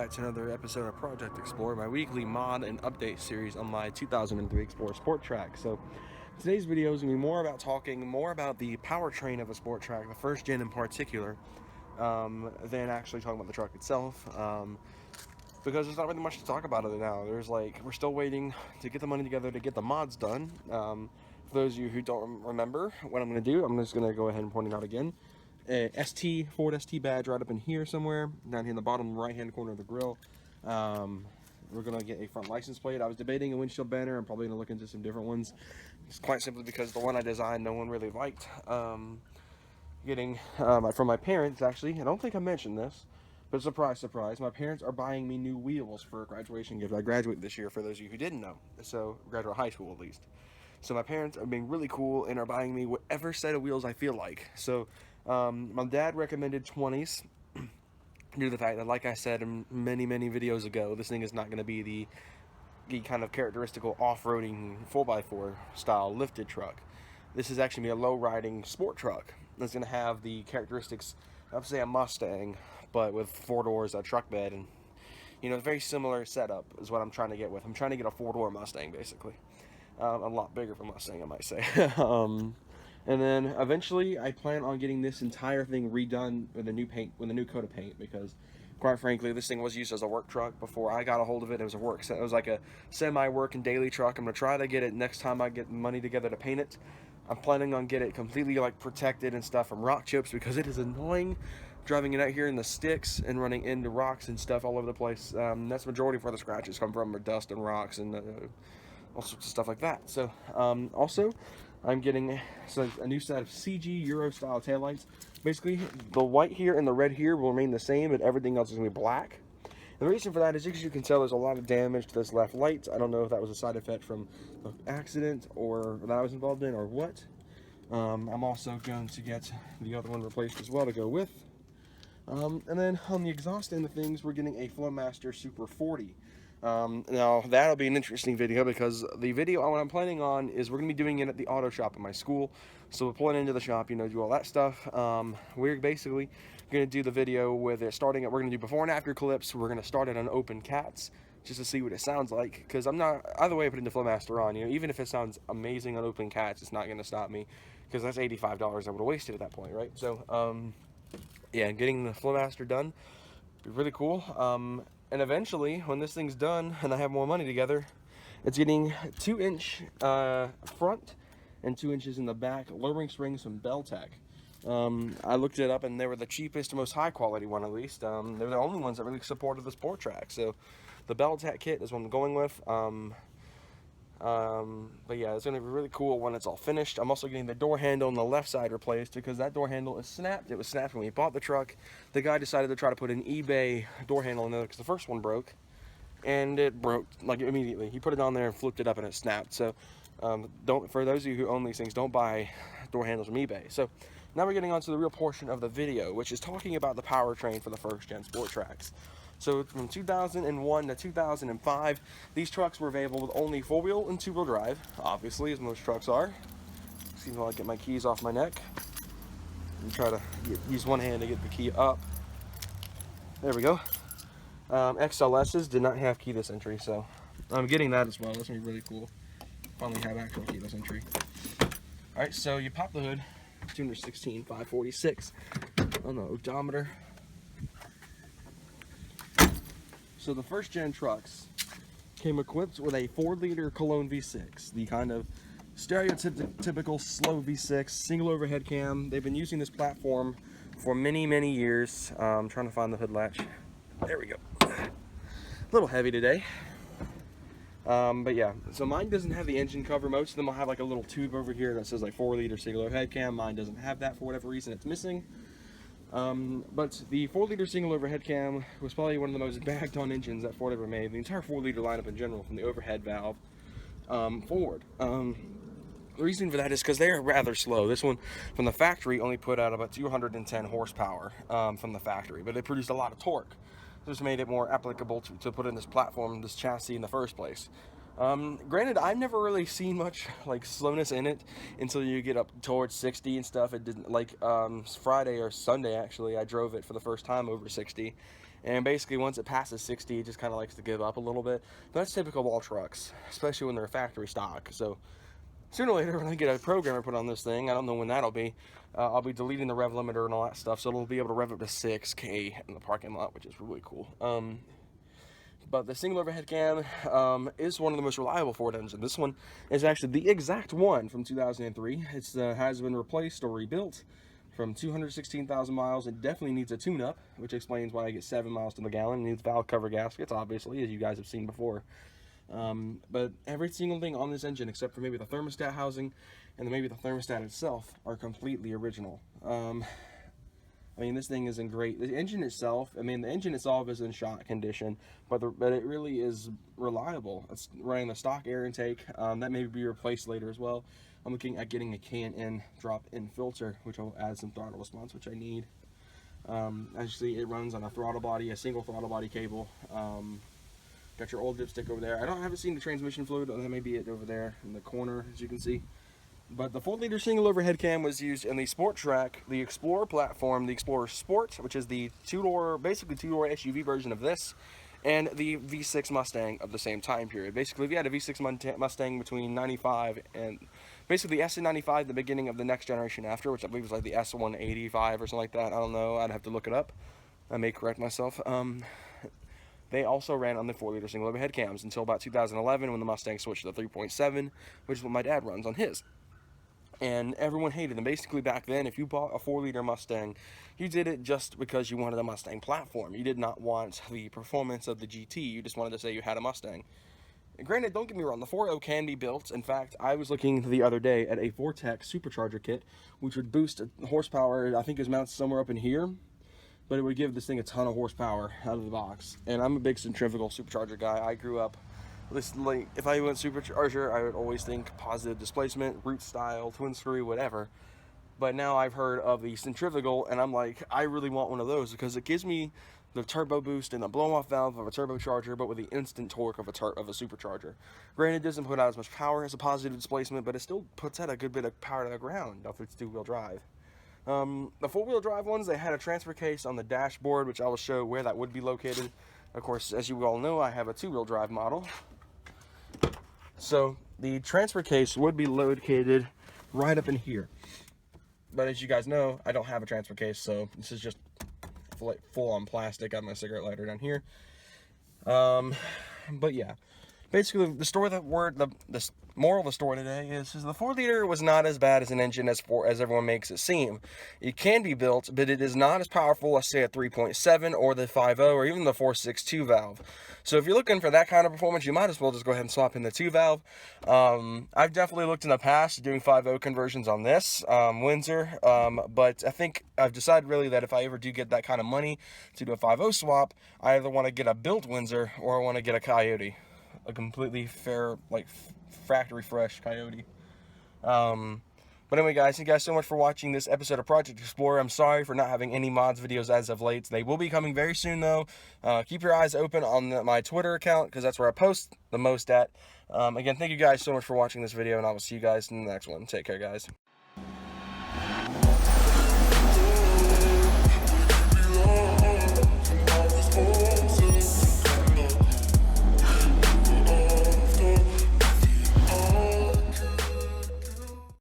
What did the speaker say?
back to another episode of Project Explorer, my weekly mod and update series on my 2003 Explorer Sport Track. So today's video is going to be talking more about the powertrain of a sport track, the first gen in particular, than actually talking about the truck itself. Because there's not really much to talk about it now. We're still waiting to get the money together to get the mods done. For those of you who don't remember what I'm going to do, I'm just going to go ahead and point it out again. Ford ST badge right up in here somewhere, down here in the bottom right hand corner of the grill. We're going to get a front license plate. I was debating a windshield banner. I'm probably going to look into some different ones. It's quite simply because the one I designed no one really liked. Getting from my parents, actually. I don't think I mentioned this, but surprise, surprise, my parents are buying me new wheels for a graduation gift. I graduate this year, for those of you who didn't know, so graduate high school at least. So my parents are being really cool and are buying me whatever set of wheels I feel like. So my dad recommended 20s due to the fact that, like I said in many videos ago, this thing is not going to be the kind of characteristical off-roading 4x4 style lifted truck. This is actually a low-riding sport truck that's going to have the characteristics of, say, a Mustang, but with 4 doors, a truck bed, and a very similar setup is what I'm trying to get with. I'm trying to get a 4-door Mustang, basically. A lot bigger for Mustang, I might say. And then eventually I plan on getting this entire thing redone with a new paint, with a new coat of paint, because quite frankly this thing was used as a work truck before I got a hold of it. It was like a semi-work and daily truck. I'm gonna try to get it next time I get money together to paint it. I'm planning on getting it completely protected and stuff from rock chips, because it is annoying driving it out here in the sticks and running into rocks and stuff all over the place. That's the majority of where the scratches come from, are dust and rocks and all sorts of stuff like that. So also I'm getting a new set of CG Euro style taillights. Basically the white here and the red here will remain the same, but everything else is going to be black. And the reason for that is, as you can tell, there's a lot of damage to this left light. I don't know if that was a side effect from the accident or that I was involved in or what. I'm also going to get the other one replaced as well to go with. And then on the exhaust end of things, we're getting a Flowmaster Super 40. Now that'll be an interesting video, because the video what I'm planning on is we're going to be doing it at the auto shop at my school. So we'll pull it into the shop, do all that stuff. We're basically going to do the video with it we're going to do before and after clips. We're going to start it on open cats just to see what it sounds like, because I'm not, either way I put it into Flowmaster on, even if it sounds amazing on open cats, it's not going to stop me, because that's $85 I would have wasted at that point, right? So yeah, getting the Flowmaster done be really cool. And eventually, when this thing's done and I have more money together, it's getting 2-inch front and 2 inches in the back lowering springs from Beltec. I looked it up, and they were the cheapest and most high quality one, at least. They're the only ones that really supported the sport track. So the Beltec kit is what I'm going with. But yeah, it's going to be really cool when it's all finished. I'm also getting the door handle on the left side replaced, because that door handle is snapped. It was snapped when we bought the truck. The guy decided to try to put an eBay door handle in there because the first one broke, and it broke immediately. He put it on there and flipped it up, and it snapped. So for those of you who own these things, don't buy door handles from eBay. So now we're getting on to the real portion of the video, which is talking about the powertrain for the first gen sport tracks. So from 2001 to 2005, these trucks were available with only 4-wheel and 2-wheel drive, obviously, as most trucks are. See while I get my keys off my neck and try to use one hand to get the key up. There we go. XLSs did not have keyless entry, so I'm getting that as well. That's going to be really cool. Finally have actual keyless entry. Alright, so you pop the hood, 216, 546 on the odometer. So the first gen trucks came equipped with a 4-liter Cologne V6, the kind of stereotypical slow V6, single overhead cam. They've been using this platform for many years. I'm trying to find the hood latch. There we go. A little heavy today. But yeah, so mine doesn't have the engine cover. Most of them will have like a little tube over here that says 4-liter single overhead cam. Mine doesn't have that for whatever reason. It's missing. But the 4-liter single overhead cam was probably one of the most bagged on engines that Ford ever made. The entire 4-liter lineup in general, from the overhead valve forward. The reason for that is because they are rather slow. This one from the factory only put out about 210 horsepower from the factory, but it produced a lot of torque. This made it more applicable to put in this platform, this chassis in the first place. Granted, I've never really seen much slowness in it until you get up towards 60 and stuff. It didn't, Friday or Sunday actually, I drove it for the first time over 60, and basically once it passes 60, it just kind of likes to give up a little bit. But that's typical of all trucks, especially when they're factory stock. So sooner or later, when I get a programmer put on this thing, I don't know when that'll be, I'll be deleting the rev limiter and all that stuff, so it'll be able to rev up to 6K in the parking lot, which is really cool. But the single overhead cam is one of the most reliable Ford engines. This one is actually the exact one from 2003. It has been replaced or rebuilt from 216,000 miles. It definitely needs a tune-up, which explains why I get 7 miles to the gallon. It needs valve cover gaskets, obviously, as you guys have seen before. But every single thing on this engine, except for maybe the thermostat housing and maybe the thermostat itself, are completely original. I mean, this thing is in great. The engine itself, I mean, the engine itself is in shot condition, but it really is reliable. It's running the stock air intake. That may be replaced later as well. I'm looking at getting a K&N drop-in filter, which will add some throttle response, which I need. As you see, it runs on a throttle body, a single throttle body cable. Got your old dipstick over there. Haven't seen the transmission fluid. That may be it over there in the corner, as you can see. But the 4-liter single overhead cam was used in the Sport Track, the Explorer platform, the Explorer Sport, which is the basically two-door SUV version of this, and the V6 Mustang of the same time period. Basically, if you had a V6 Mustang between 95 and basically the S95, the beginning of the next generation after, which I believe was like the S185 or something like that. I don't know. I'd have to look it up. I may correct myself. They also ran on the 4-liter single overhead cams until about 2011 when the Mustang switched to the 3.7, which is what my dad runs on his. And everyone hated them. Basically, back then, if you bought a 4-liter Mustang, you did it just because you wanted a Mustang platform. You did not want the performance of the GT. You just wanted to say you had a Mustang. And granted, don't get me wrong, the 4.0 can be built. In fact, I was looking the other day at a Vortec supercharger kit, which would boost horsepower. I think it was mounted somewhere up in here, but it would give this thing a ton of horsepower out of the box. And I'm a big centrifugal supercharger guy. I grew up like, if I went supercharger, I would always think positive displacement, root style, twin screw, whatever. But now I've heard of the centrifugal, and I'm like, I really want one of those because it gives me the turbo boost and the blow-off valve of a turbocharger, but with the instant torque of a supercharger. Granted, it doesn't put out as much power as a positive displacement, but it still puts out a good bit of power to the ground if it's two-wheel drive. The 4-wheel drive ones, they had a transfer case on the dashboard, which I will show where that would be located. Of course, as you all know, I have a 2-wheel drive model. So the transfer case would be located right up in here. But as you guys know, I don't have a transfer case, so this is just full on plastic. I have my cigarette lighter down here. But yeah, basically the moral of the story today is the 4-liter was not as bad as an engine as everyone makes it seem. It can be built, but it is not as powerful as, say, a 3.7 or the 5.0 or even the 4.62 valve. So if you're looking for that kind of performance, you might as well just go ahead and swap in the 2 valve. I've definitely looked in the past doing 5.0 conversions on this Windsor, but I think I've decided really that if I ever do get that kind of money to do a 5.0 swap, I either want to get a built Windsor or I want to get a Coyote, a completely fair, like, factory fresh Coyote. But anyway, guys, thank you guys so much for watching this episode of Project Explorer. I'm sorry for not having any mods videos as of late. They will be coming very soon, though. Keep your eyes open on my Twitter account, because that's where I post the most at. Again, thank you guys so much for watching this video, and I will see you guys in the next one. Take care, guys.